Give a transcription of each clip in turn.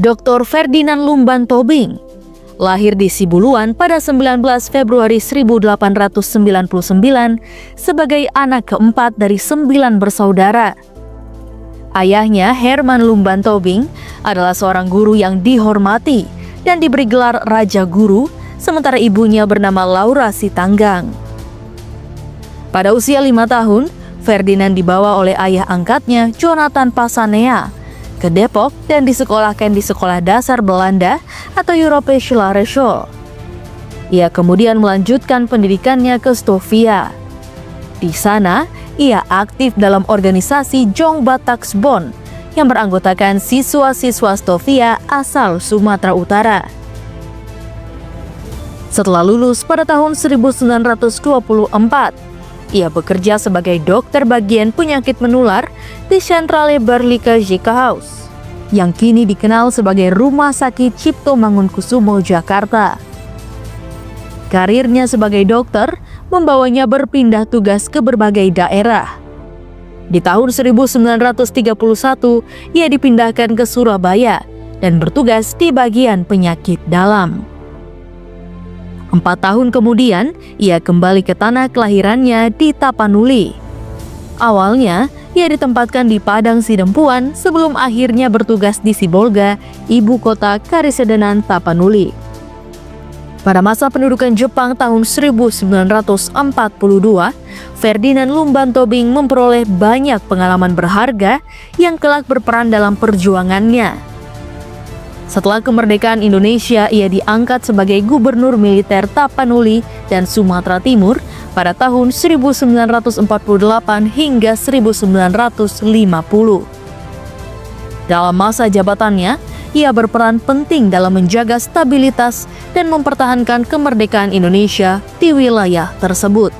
Dr. Ferdinand Lumban Tobing lahir di Sibuluan pada 19 Februari 1899 sebagai anak keempat dari 9 bersaudara. Ayahnya, Herman Lumban Tobing, adalah seorang guru yang dihormati dan diberi gelar Raja Guru, sementara ibunya bernama Laura Sitanggang. Pada usia 5 tahun, Ferdinand dibawa oleh ayah angkatnya, Jonathan Passanea, ke Depok dan disekolahkan di sekolah dasar Belanda atau Europese School. Ia kemudian melanjutkan pendidikannya ke Stovia. Di sana, ia aktif dalam organisasi Jong Bataksbon yang beranggotakan siswa-siswa Stovia asal Sumatera Utara. Setelah lulus pada tahun 1924, ia bekerja sebagai dokter bagian penyakit menular di Centrale Barlika Ziekenhuis, yang kini dikenal sebagai Rumah Sakit Cipto Mangunkusumo, Jakarta. Karirnya sebagai dokter membawanya berpindah tugas ke berbagai daerah. Di tahun 1931, ia dipindahkan ke Surabaya dan bertugas di bagian penyakit dalam. 4 tahun kemudian, ia kembali ke tanah kelahirannya di Tapanuli. Awalnya, ia ditempatkan di Padang Sidempuan sebelum akhirnya bertugas di Sibolga, ibu kota Karesidenan Tapanuli. Pada masa pendudukan Jepang tahun 1942, Ferdinand Lumban Tobing memperoleh banyak pengalaman berharga yang kelak berperan dalam perjuangannya. Setelah kemerdekaan Indonesia, ia diangkat sebagai gubernur militer Tapanuli dan Sumatera Timur pada tahun 1948 hingga 1950. Dalam masa jabatannya, ia berperan penting dalam menjaga stabilitas dan mempertahankan kemerdekaan Indonesia di wilayah tersebut.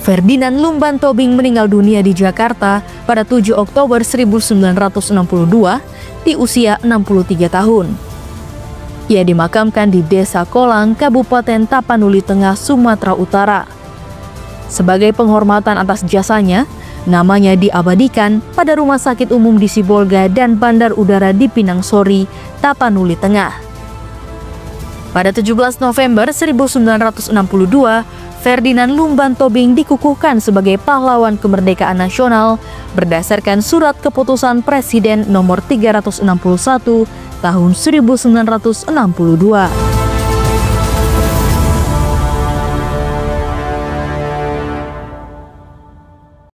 Ferdinand Lumban Tobing meninggal dunia di Jakarta pada 7 Oktober 1962 di usia 63 tahun. Ia dimakamkan di Desa Kolang, Kabupaten Tapanuli Tengah, Sumatera Utara. Sebagai penghormatan atas jasanya, namanya diabadikan pada Rumah Sakit Umum di Sibolga dan Bandar Udara di Pinang Sori, Tapanuli Tengah. Pada 17 November 1962, Ferdinand Lumban Tobing dikukuhkan sebagai pahlawan kemerdekaan nasional berdasarkan surat keputusan Presiden nomor 361 tahun 1962.